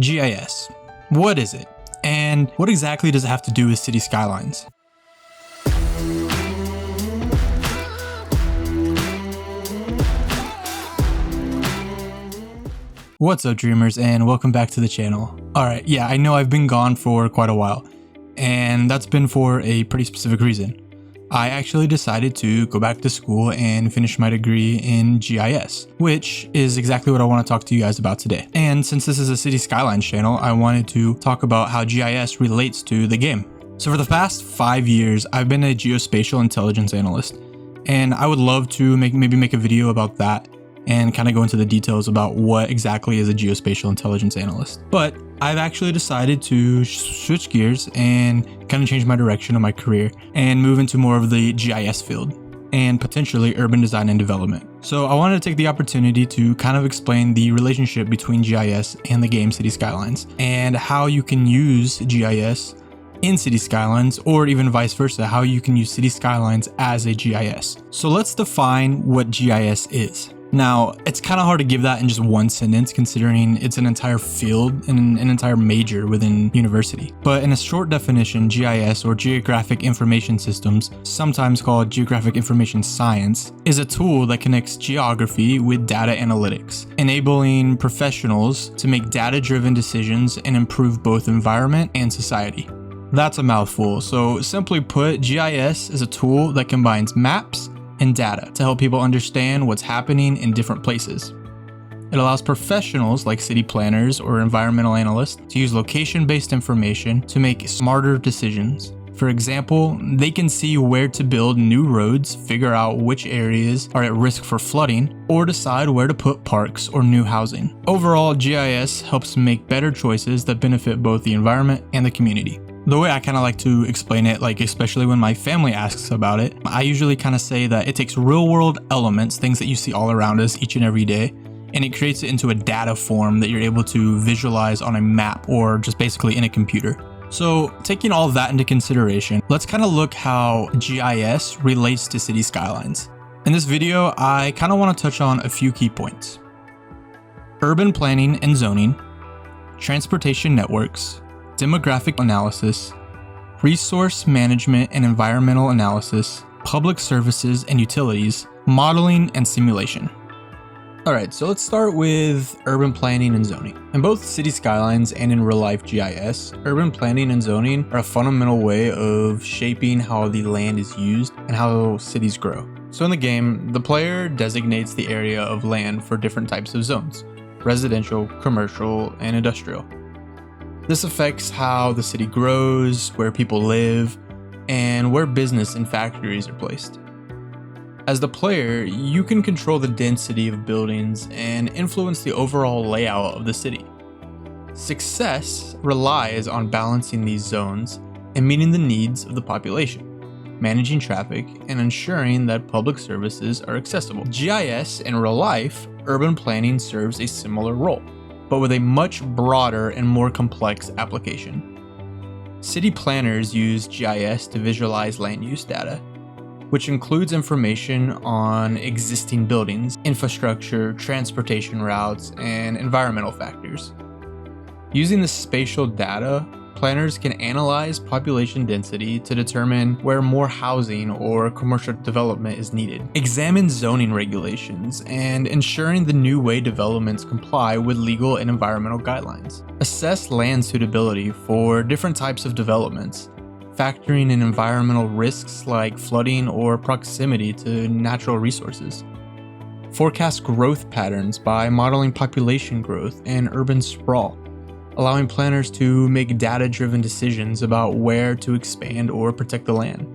GIS. What is it? And what exactly does it have to do with city skylines? What's up, dreamers, and welcome back to the channel. Alright, yeah, I know I've been gone for quite a while, and that's been for a pretty specific reason. I actually decided to go back to school and finish my degree in GIS, which is exactly what I want to talk to you guys about today. And since this is a City Skylines channel, I wanted to talk about how GIS relates to the game. So for the past 5 years, I've been a geospatial intelligence analyst, and I would love to maybe make a video about that and kind of go into the details about what exactly is a geospatial intelligence analyst. But I've actually decided to switch gears and kind of change my direction of my career and move into more of the GIS field and potentially urban design and development. So I wanted to take the opportunity to kind of explain the relationship between GIS and the game City Skylines and how you can use GIS in City Skylines, or even vice versa, how you can use City Skylines as a GIS. So let's define what GIS is. Now, it's kind of hard to give that in just one sentence considering it's an entire field and an entire major within university. But in a short definition, GIS, or Geographic Information Systems, sometimes called Geographic Information Science, is a tool that connects geography with data analytics, enabling professionals to make data-driven decisions and improve both environment and society. That's a mouthful, so simply put, GIS is a tool that combines maps and data to help people understand what's happening in different places. It allows professionals like city planners or environmental analysts to use location-based information to make smarter decisions. For example, they can see where to build new roads, figure out which areas are at risk for flooding, or decide where to put parks or new housing. Overall, GIS helps make better choices that benefit both the environment and the community. The way I kind of like to explain it, especially when my family asks about it, I usually kind of say that it takes real world elements, things that you see all around us each and every day, and it creates it into a data form that you're able to visualize on a map or just basically in a computer. So taking all of that into consideration, let's kind of look how GIS relates to City Skylines. In this video, I kind of want to touch on a few key points: urban planning and zoning, transportation networks, demographic analysis, resource management and environmental analysis, public services and utilities, modeling and simulation. Alright, so let's start with urban planning and zoning. In both City Skylines and in real life GIS, urban planning and zoning are a fundamental way of shaping how the land is used and how cities grow. So in the game, the player designates the area of land for different types of zones: residential, commercial, and industrial. This affects how the city grows, where people live, and where business and factories are placed. As the player, you can control the density of buildings and influence the overall layout of the city. Success relies on balancing these zones and meeting the needs of the population, managing traffic, and ensuring that public services are accessible. GIS in real life, urban planning serves a similar role, but with a much broader and more complex application. City planners use GIS to visualize land use data, which includes information on existing buildings, infrastructure, transportation routes, and environmental factors. Using the spatial data, planners can analyze population density to determine where more housing or commercial development is needed, examine zoning regulations, and ensuring the new way developments comply with legal and environmental guidelines, assess land suitability for different types of developments, factoring in environmental risks like flooding or proximity to natural resources, forecast growth patterns by modeling population growth and urban sprawl, allowing planners to make data-driven decisions about where to expand or protect the land.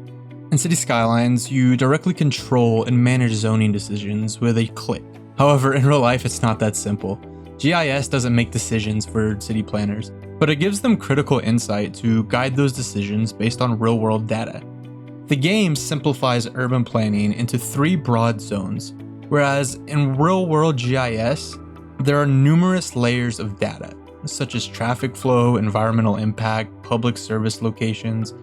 In City Skylines, you directly control and manage zoning decisions with a click. However, in real life, it's not that simple. GIS doesn't make decisions for city planners, but it gives them critical insight to guide those decisions based on real-world data. The game simplifies urban planning into 3 broad zones, whereas in real-world GIS, there are numerous layers of data, such as traffic flow, environmental impact, public service locations,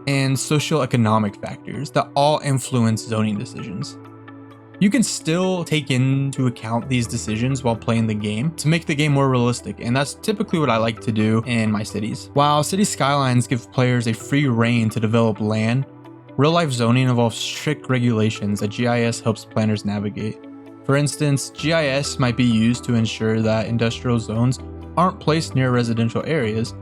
and socioeconomic factors that all influence zoning decisions. You can still take into account these decisions while playing the game to make the game more realistic, and that's typically what I like to do in my cities. While City Skylines give players a free rein to develop land, real-life zoning involves strict regulations that GIS helps planners navigate. For instance, GIS might be used to ensure that industrial zones aren't placed near residential areas,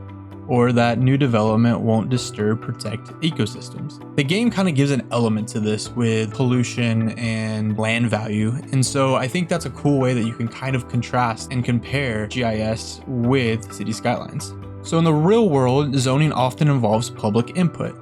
or that new development won't disturb protect ecosystems. The game kind of gives an element to this with pollution and land value, and so I think that's a cool way that you can kind of contrast and compare GIS with City Skylines. So in the real world, zoning often involves public input,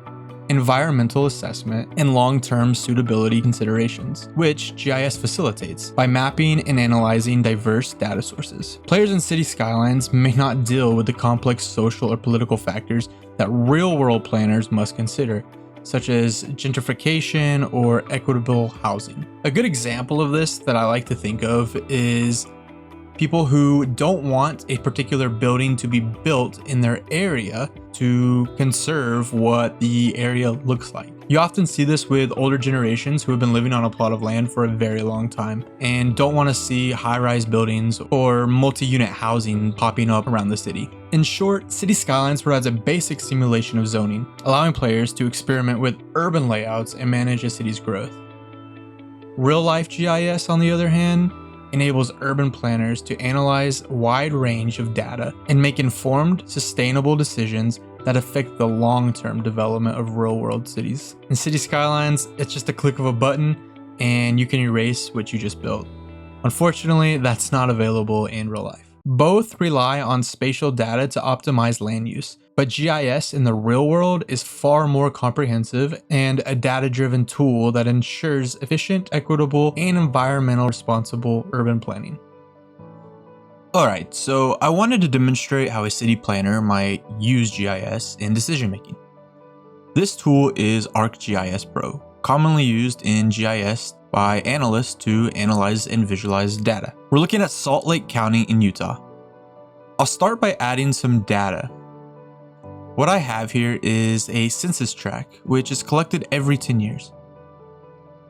environmental assessment, and long-term suitability considerations, which GIS facilitates by mapping and analyzing diverse data sources. Players in City Skylines may not deal with the complex social or political factors that real-world planners must consider, such as gentrification or equitable housing. A good example of this that I like to think of is people who don't want a particular building to be built in their area to conserve what the area looks like. You often see this with older generations who have been living on a plot of land for a very long time and don't want to see high-rise buildings or multi-unit housing popping up around the city. In short, City Skylines provides a basic simulation of zoning, allowing players to experiment with urban layouts and manage a city's growth. Real-life GIS, on the other hand, enables urban planners to analyze a wide range of data and make informed, sustainable decisions that affect the long-term development of real-world cities. In City Skylines, it's just a click of a button and you can erase what you just built. Unfortunately, that's not available in real life. Both rely on spatial data to optimize land use, but GIS in the real world is far more comprehensive and a data-driven tool that ensures efficient, equitable, and environmentally responsible urban planning. Alright, so I wanted to demonstrate how a city planner might use GIS in decision making. This tool is ArcGIS Pro, commonly used in GIS by analysts to analyze and visualize data. We're looking at Salt Lake County in Utah. I'll start by adding some data. What I have here is a census tract, which is collected every 10 years.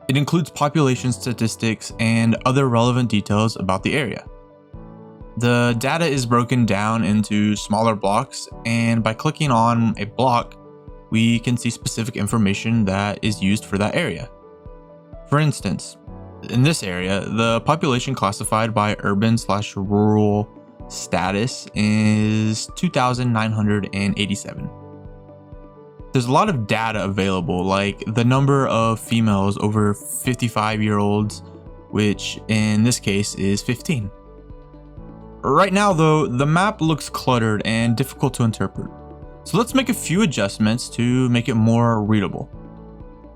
It includes population statistics and other relevant details about the area. The data is broken down into smaller blocks, and by clicking on a block, we can see specific information that is used for that area. For instance, in this area, the population classified by urban/rural status is 2,987. There's a lot of data available, like the number of females over 55-year-olds, which in this case is 15. Right now though, the map looks cluttered and difficult to interpret. So let's make a few adjustments to make it more readable.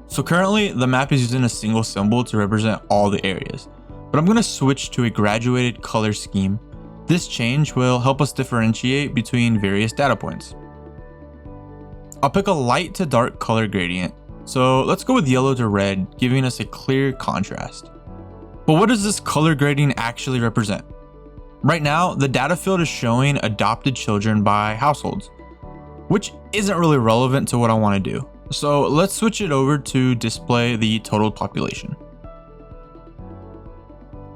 So currently, the map is using a single symbol to represent all the areas, but I'm going to switch to a graduated color scheme. This change will help us differentiate between various data points. I'll pick a light to dark color gradient, so let's go with yellow to red, giving us a clear contrast. But what does this color grading actually represent? Right now, the data field is showing adopted children by households, which isn't really relevant to what I want to do. So let's switch it over to display the total population.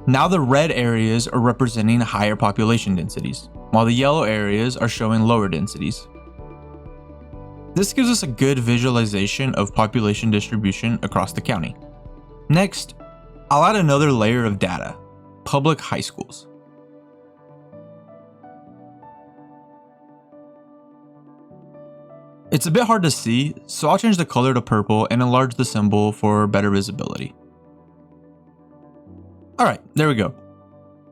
Now the red areas are representing higher population densities, while the yellow areas are showing lower densities. This gives us a good visualization of population distribution across the county. Next, I'll add another layer of data, public high schools. It's a bit hard to see, so I'll change the color to purple and enlarge the symbol for better visibility. Alright, there we go.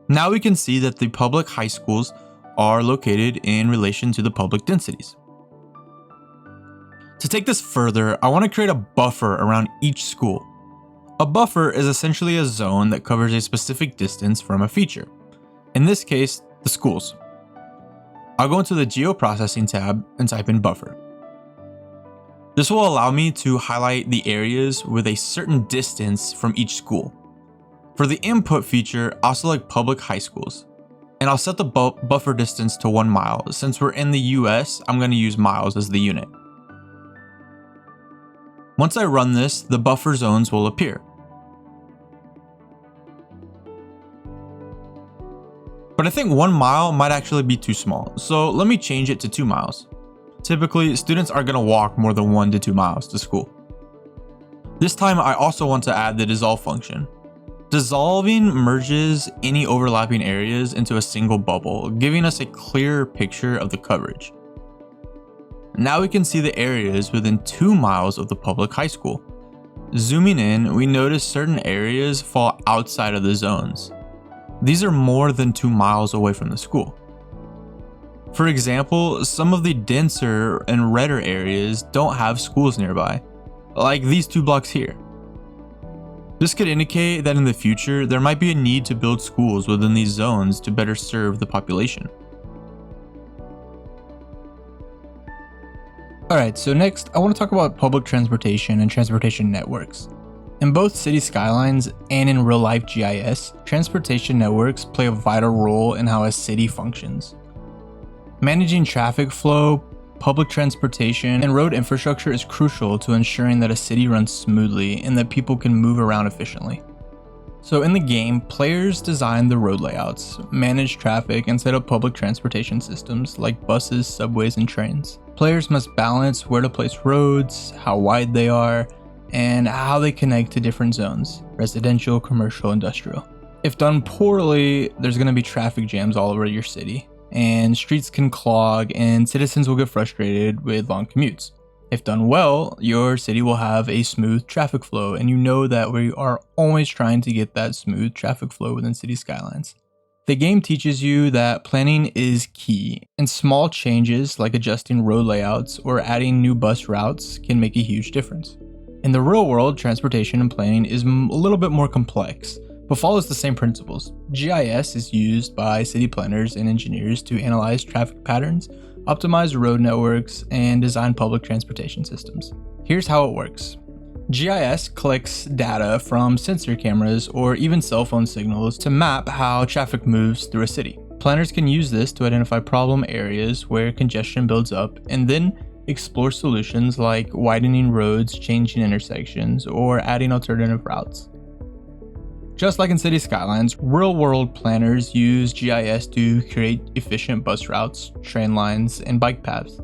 Now we can see that the public high schools are located in relation to the public densities. To take this further, I want to create a buffer around each school. A buffer is essentially a zone that covers a specific distance from a feature. In this case, the schools. I'll go into the Geoprocessing tab and type in buffer. This will allow me to highlight the areas with a certain distance from each school. For the input feature, I'll select public high schools, and I'll set the buffer distance to 1 mile. Since we're in the US, I'm going to use miles as the unit. Once I run this, the buffer zones will appear. But I think 1 mile might actually be too small, so let me change it to 2 miles. Typically, students are going to walk more than 1 to 2 miles to school. This time I also want to add the dissolve function. Dissolving merges any overlapping areas into a single bubble, giving us a clearer picture of the coverage. Now we can see the areas within 2 miles of the public high school. Zooming in, we notice certain areas fall outside of the zones. These are more than 2 miles away from the school. For example, some of the denser and redder areas don't have schools nearby, like these 2 blocks here. This could indicate that in the future, there might be a need to build schools within these zones to better serve the population. Alright, so next I want to talk about public transportation and transportation networks. In both city skylines and in real-life GIS, transportation networks play a vital role in how a city functions. Managing traffic flow, public transportation, and road infrastructure is crucial to ensuring that a city runs smoothly and that people can move around efficiently. So in the game, players design the road layouts, manage traffic, and set up public transportation systems like buses, subways, and trains. Players must balance where to place roads, how wide they are, and how they connect to different zones: residential, commercial, industrial. If done poorly, there's going to be traffic jams all over your city, and streets can clog and citizens will get frustrated with long commutes. If done well, your city will have a smooth traffic flow, and you know that we are always trying to get that smooth traffic flow within city skylines. The game teaches you that planning is key, and small changes like adjusting road layouts or adding new bus routes can make a huge difference. In the real world, transportation and planning is a little bit more complex, but follows the same principles. GIS is used by city planners and engineers to analyze traffic patterns, optimize road networks, and design public transportation systems. Here's how it works. GIS collects data from sensor cameras or even cell phone signals to map how traffic moves through a city. Planners can use this to identify problem areas where congestion builds up and then explore solutions like widening roads, changing intersections, or adding alternative routes. Just like in city skylines, real-world planners use GIS to create efficient bus routes, train lines, and bike paths.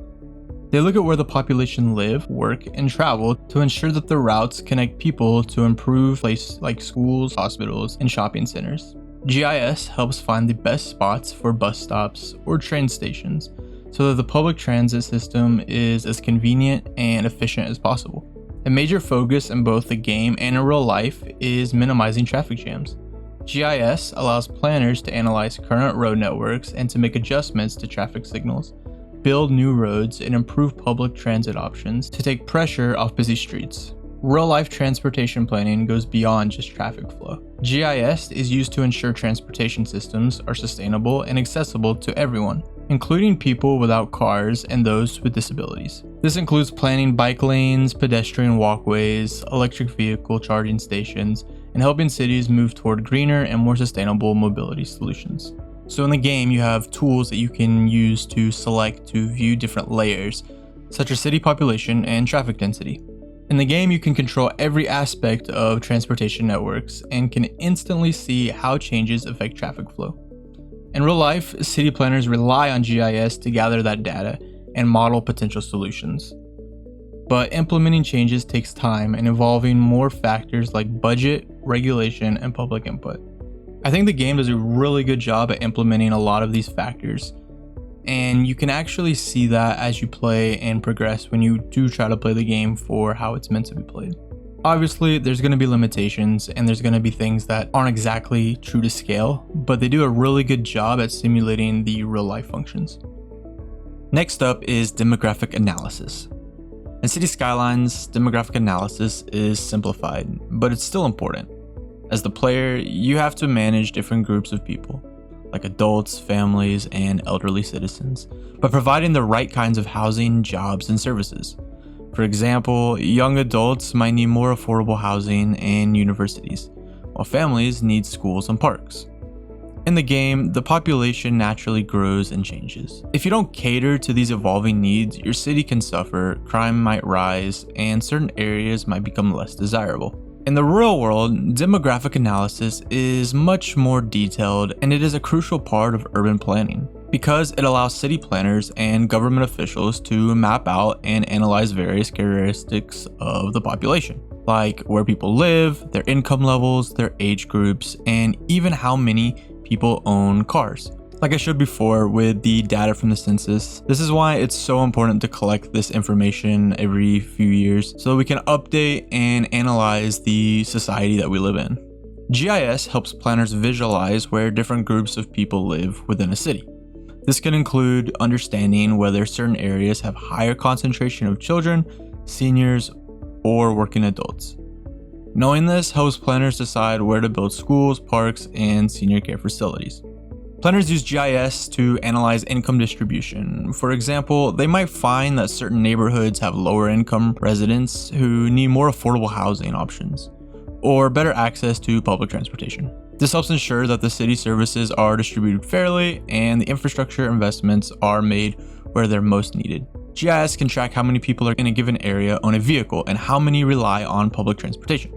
They look at where the population live, work, and travel to ensure that the routes connect people to improve places like schools, hospitals, and shopping centers. GIS helps find the best spots for bus stops or train stations so that the public transit system is as convenient and efficient as possible. A major focus in both the game and in real life is minimizing traffic jams. GIS allows planners to analyze current road networks and to make adjustments to traffic signals, build new roads, and improve public transit options to take pressure off busy streets. Real-life transportation planning goes beyond just traffic flow. GIS is used to ensure transportation systems are sustainable and accessible to everyone, including people without cars and those with disabilities. This includes planning bike lanes, pedestrian walkways, electric vehicle charging stations, and helping cities move toward greener and more sustainable mobility solutions. So in the game, you have tools that you can use to select to view different layers, such as city population and traffic density. In the game, you can control every aspect of transportation networks and can instantly see how changes affect traffic flow. In real life, city planners rely on GIS to gather that data and model potential solutions. But implementing changes takes time and involving more factors like budget, regulation, and public input. I think the game does a really good job at implementing a lot of these factors, and you can actually see that as you play and progress when you do try to play the game for how it's meant to be played. Obviously, there's going to be limitations and there's going to be things that aren't exactly true to scale, but they do a really good job at simulating the real life functions. Next up is demographic analysis. In City Skylines, demographic analysis is simplified, but it's still important. As the player, you have to manage different groups of people, like adults, families, and elderly citizens, by providing the right kinds of housing, jobs, and services. For example, young adults might need more affordable housing and universities, while families need schools and parks. In the game, the population naturally grows and changes. If you don't cater to these evolving needs, your city can suffer, crime might rise, and certain areas might become less desirable. In the real world, demographic analysis is much more detailed, and it is a crucial part of urban planning because it allows city planners and government officials to map out and analyze various characteristics of the population, like where people live, their income levels, their age groups, and even how many people own cars. Like I showed before with the data from the census, this is why it's so important to collect this information every few years so that we can update and analyze the society that we live in. GIS helps planners visualize where different groups of people live within a city. This can include understanding whether certain areas have higher concentration of children, seniors, or working adults. Knowing this helps planners decide where to build schools, parks, and senior care facilities. Planners use GIS to analyze income distribution. For example, they might find that certain neighborhoods have lower income residents who need more affordable housing options, or better access to public transportation. This helps ensure that the city services are distributed fairly and the infrastructure investments are made where they're most needed. GIS can track how many people are in a given area own a vehicle and how many rely on public transportation.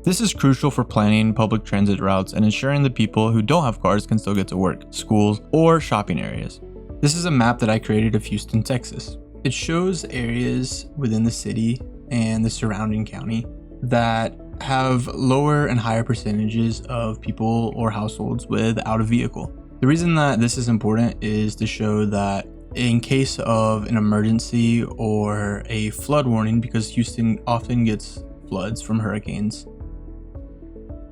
This is crucial for planning public transit routes and ensuring that people who don't have cars can still get to work, schools, or shopping areas. This is a map that I created of Houston, Texas. It shows areas within the city and the surrounding county that have lower and higher percentages of people or households without a vehicle. The reason that this is important is to show that in case of an emergency or a flood warning, because Houston often gets floods from hurricanes,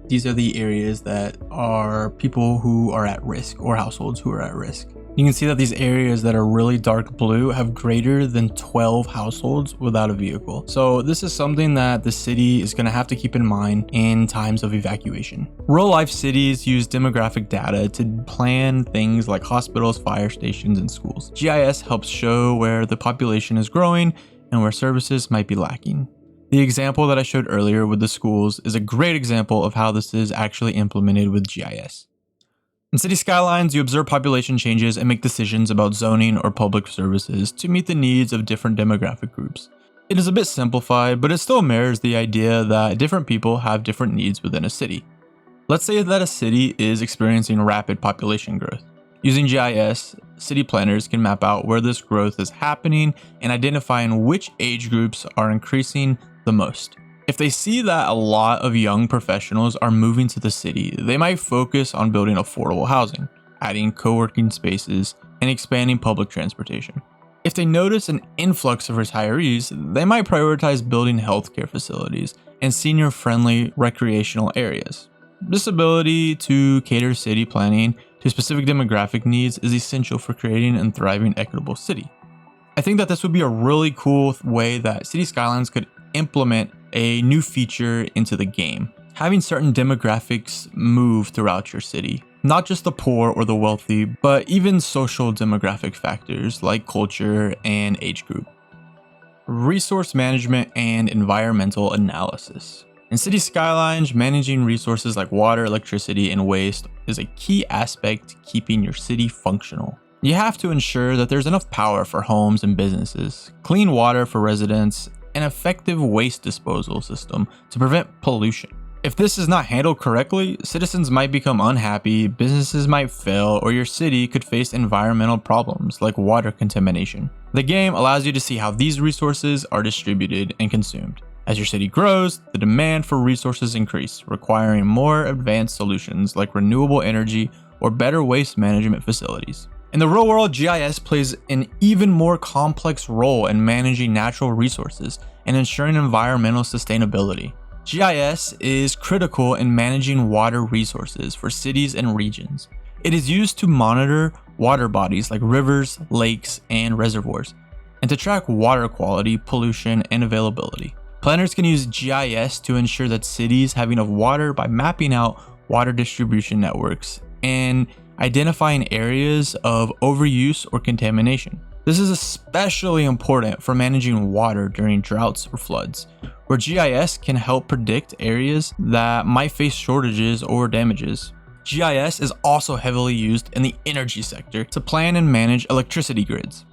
these are the areas that are people who are at risk or households who are at risk. You can see that these areas that are really dark blue have greater than 12 households without a vehicle. So this is something that the city is going to have to keep in mind in times of evacuation. Real life cities use demographic data to plan things like hospitals, fire stations, and schools. GIS helps show where the population is growing and where services might be lacking. The example that I showed earlier with the schools is a great example of how this is actually implemented with GIS. In city skylines, you observe population changes and make decisions about zoning or public services to meet the needs of different demographic groups. It is a bit simplified, but it still mirrors the idea that different people have different needs within a city. Let's say that a city is experiencing rapid population growth. Using GIS, city planners can map out where this growth is happening and identifying which age groups are increasing the most. If they see that a lot of young professionals are moving to the city, they might focus on building affordable housing, adding co-working spaces, and expanding public transportation. If they notice an influx of retirees, they might prioritize building healthcare facilities and senior-friendly recreational areas. This ability to cater city planning to specific demographic needs is essential for creating and thriving equitable city. I think that this would be a really cool way that City Skylines could implement a new feature into the game, having certain demographics move throughout your city. Not just the poor or the wealthy, but even social demographic factors like culture and age group. Resource management and environmental analysis. In City Skylines, managing resources like water, electricity, and waste is a key aspect to keeping your city functional. You have to ensure that there's enough power for homes and businesses, clean water for residents, an effective waste disposal system to prevent pollution. If this is not handled correctly, citizens might become unhappy, businesses might fail, or your city could face environmental problems like water contamination. The game allows you to see how these resources are distributed and consumed. As your city grows, the demand for resources increase, requiring more advanced solutions like renewable energy or better waste management facilities. In the real world, GIS plays an even more complex role in managing natural resources and ensuring environmental sustainability. GIS is critical in managing water resources for cities and regions. It is used to monitor water bodies like rivers, lakes, and reservoirs, and to track water quality, pollution, and availability. Planners can use GIS to ensure that cities have enough water by mapping out water distribution networks and identifying areas of overuse or contamination. This is especially important for managing water during droughts or floods, where GIS can help predict areas that might face shortages or damages. GIS is also heavily used in the energy sector to plan and manage electricity grids.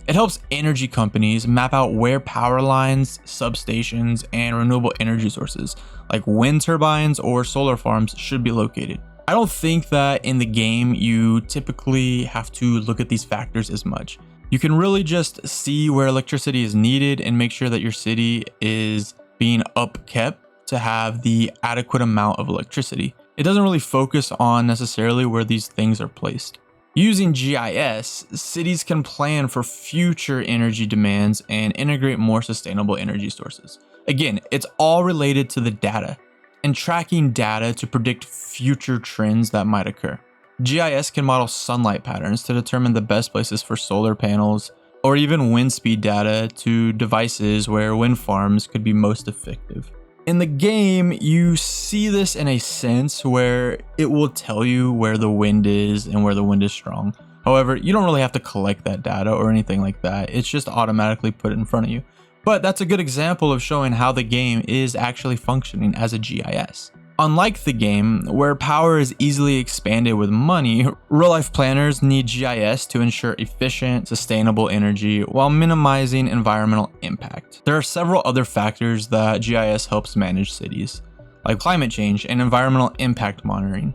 It helps energy companies map out where power lines, substations, and renewable energy sources like wind turbines or solar farms should be located. I don't think that in the game you typically have to look at these factors as much. You can really just see where electricity is needed and make sure that your city is being upkept to have the adequate amount of electricity. It doesn't really focus on necessarily where these things are placed. Using GIS, cities can plan for future energy demands and integrate more sustainable energy sources. Again, it's all related to the data and tracking data to predict future trends that might occur. GIS can model sunlight patterns to determine the best places for solar panels, or even wind speed data to devices where wind farms could be most effective. In the game, you see this in a sense where it will tell you where the wind is and where the wind is strong. However, you don't really have to collect that data or anything like that. It's just automatically put in front of you. But that's a good example of showing how the game is actually functioning as a GIS. Unlike the game, where power is easily expanded with money, real-life planners need GIS to ensure efficient, sustainable energy while minimizing environmental impact. There are several other factors that GIS helps manage cities, like climate change and environmental impact monitoring,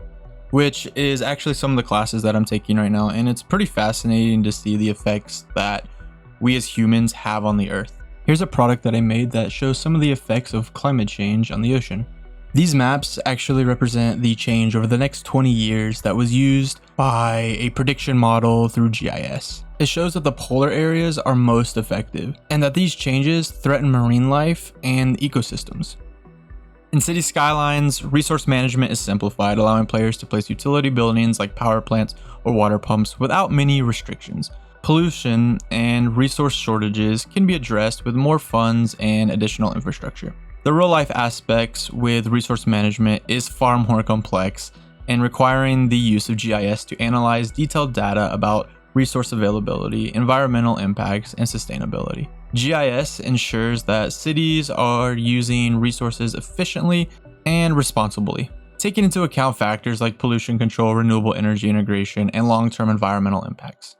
which is actually some of the classes that I'm taking right now, and it's pretty fascinating to see the effects that we as humans have on the Earth. Here's a product that I made that shows some of the effects of climate change on the ocean. These maps actually represent the change over the next 20 years that was used by a prediction model through GIS. It shows that the polar areas are most effective and that these changes threaten marine life and ecosystems. In city skylines, resource management is simplified, allowing players to place utility buildings like power plants or water pumps without many restrictions. Pollution and resource shortages can be addressed with more funds and additional infrastructure. The real-life aspects with resource management is far more complex and requiring the use of GIS to analyze detailed data about resource availability, environmental impacts, and sustainability. GIS ensures that cities are using resources efficiently and responsibly, taking into account factors like pollution control, renewable energy integration, and long-term environmental impacts.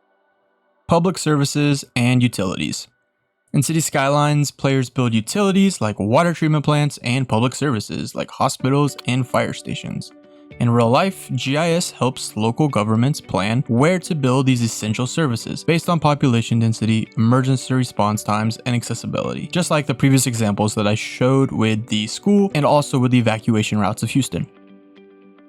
Public services and utilities. In city skylines, players build utilities like water treatment plants and public services like hospitals and fire stations. In real life, GIS helps local governments plan where to build these essential services based on population density, emergency response times, and accessibility, just like the previous examples that I showed with the school and also with the evacuation routes of Houston.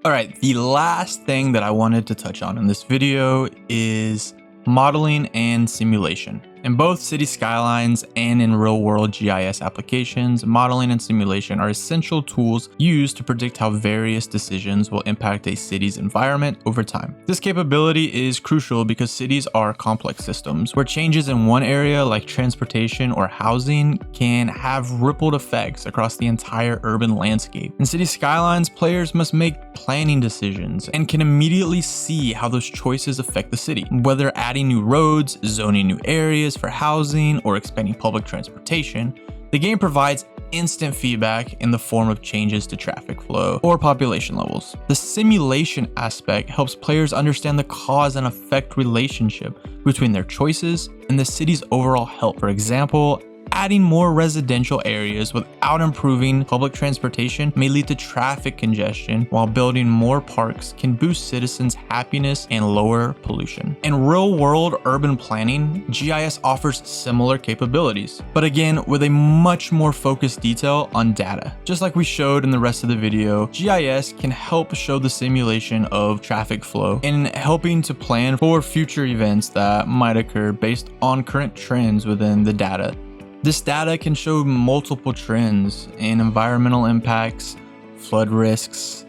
Alright, the last thing that I wanted to touch on in this video is modeling and simulation. In both city skylines and in real-world GIS applications, modeling and simulation are essential tools used to predict how various decisions will impact a city's environment over time. This capability is crucial because cities are complex systems where changes in one area like transportation or housing can have rippled effects across the entire urban landscape. In city skylines, players must make planning decisions and can immediately see how those choices affect the city, whether adding new roads, zoning new areas for housing, or expanding public transportation. The game provides instant feedback in the form of changes to traffic flow or population levels. The simulation aspect helps players understand the cause and effect relationship between their choices and the city's overall health. For example, adding more residential areas without improving public transportation may lead to traffic congestion, while building more parks can boost citizens' happiness and lower pollution. In real-world urban planning, GIS offers similar capabilities, but again with a much more focused detail on data. Just like we showed in the rest of the video, GIS can help show the simulation of traffic flow and helping to plan for future events that might occur based on current trends within the data. This data can show multiple trends in environmental impacts, flood risks,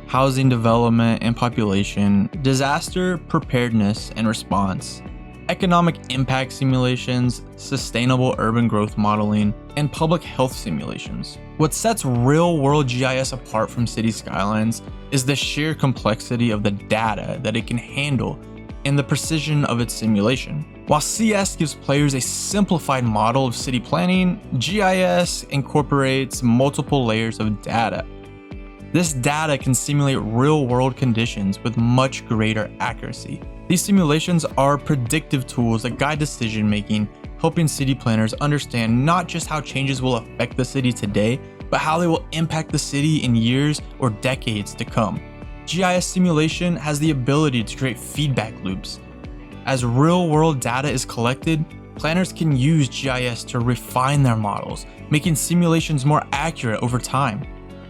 housing development and population, disaster preparedness and response, economic impact simulations, sustainable urban growth modeling, and public health simulations. What sets real-world GIS apart from city skylines is the sheer complexity of the data that it can handle and the precision of its simulation. While CS gives players a simplified model of city planning, GIS incorporates multiple layers of data. This data can simulate real-world conditions with much greater accuracy. These simulations are predictive tools that guide decision making, helping city planners understand not just how changes will affect the city today, but how they will impact the city in years or decades to come. GIS simulation has the ability to create feedback loops. As real-world data is collected, planners can use GIS to refine their models, making simulations more accurate over time.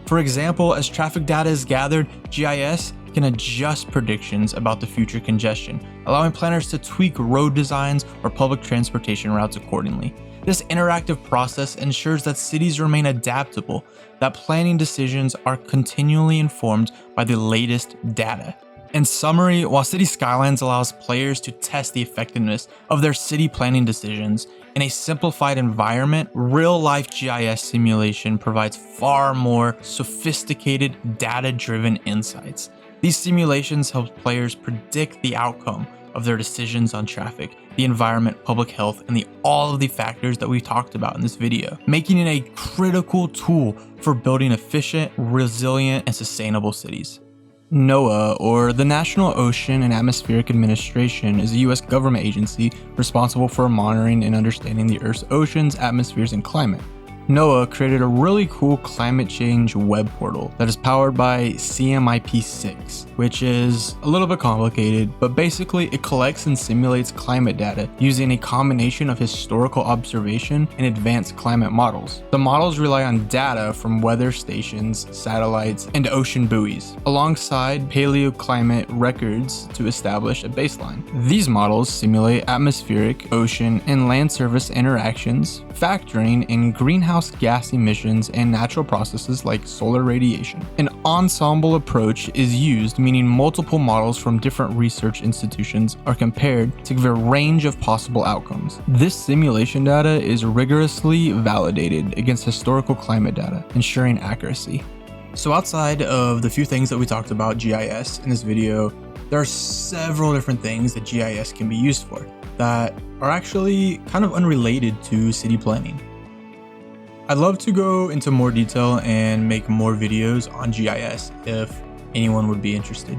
For example, as traffic data is gathered, GIS can adjust predictions about the future congestion, allowing planners to tweak road designs or public transportation routes accordingly. This interactive process ensures that cities remain adaptable, that planning decisions are continually informed by the latest data. In summary, while City Skylines allows players to test the effectiveness of their city planning decisions in a simplified environment, real-life GIS simulation provides far more sophisticated, data-driven insights. These simulations help players predict the outcome of their decisions on traffic, the environment, public health, and all of the factors that we've talked about in this video, making it a critical tool for building efficient, resilient, and sustainable cities. NOAA, or the National Ocean and Atmospheric Administration, is a U.S. government agency responsible for monitoring and understanding the Earth's oceans, atmospheres, and climate. NOAA created a really cool climate change web portal that is powered by CMIP6, which is a little bit complicated, but basically it collects and simulates climate data using a combination of historical observation and advanced climate models. The models rely on data from weather stations, satellites, and ocean buoys, alongside paleoclimate records to establish a baseline. These models simulate atmospheric, ocean, and land surface interactions, factoring in greenhouse gas emissions and natural processes like solar radiation. An ensemble approach is used, meaning multiple models from different research institutions are compared to give a range of possible outcomes. This simulation data is rigorously validated against historical climate data, ensuring accuracy. So outside of the few things that we talked about GIS in this video, there are several different things that GIS can be used for that are actually kind of unrelated to city planning. I'd love to go into more detail and make more videos on GIS if anyone would be interested.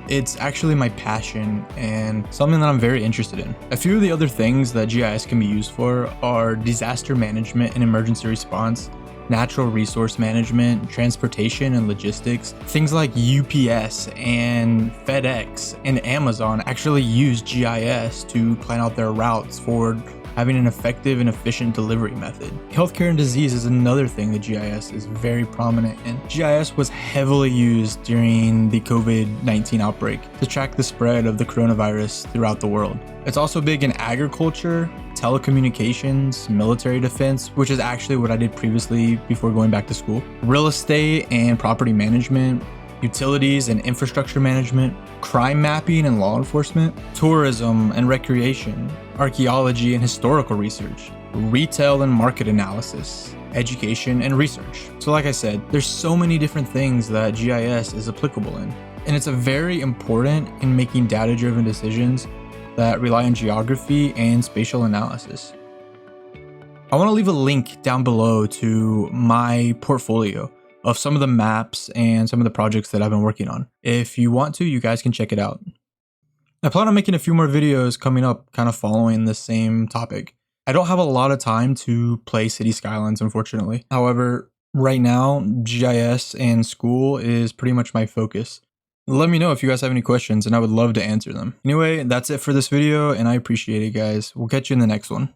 It's actually my passion and something that I'm very interested in. A few of the other things that GIS can be used for are disaster management and emergency response, natural resource management, transportation and logistics. Things like UPS and FedEx and Amazon actually use GIS to plan out their routes for having an effective and efficient delivery method. Healthcare and disease is another thing that GIS is very prominent in. GIS was heavily used during the COVID-19 outbreak to track the spread of the coronavirus throughout the world. It's also big in agriculture, telecommunications, military defense, which is actually what I did previously before going back to school, real estate and property management, utilities and infrastructure management, crime mapping and law enforcement, tourism and recreation, archaeology and historical research, retail and market analysis, education and research. So like I said, there's so many different things that GIS is applicable in, and it's very important in making data-driven decisions that rely on geography and spatial analysis. I want to leave a link down below to my portfolio of some of the maps and some of the projects that I've been working on. If you want to, you guys can check it out. I plan on making a few more videos coming up kind of following the same topic. I don't have a lot of time to play City Skylines, unfortunately. However, right now, GIS and school is pretty much my focus. Let me know if you guys have any questions and I would love to answer them. Anyway, that's it for this video and I appreciate it, guys. We'll catch you in the next one.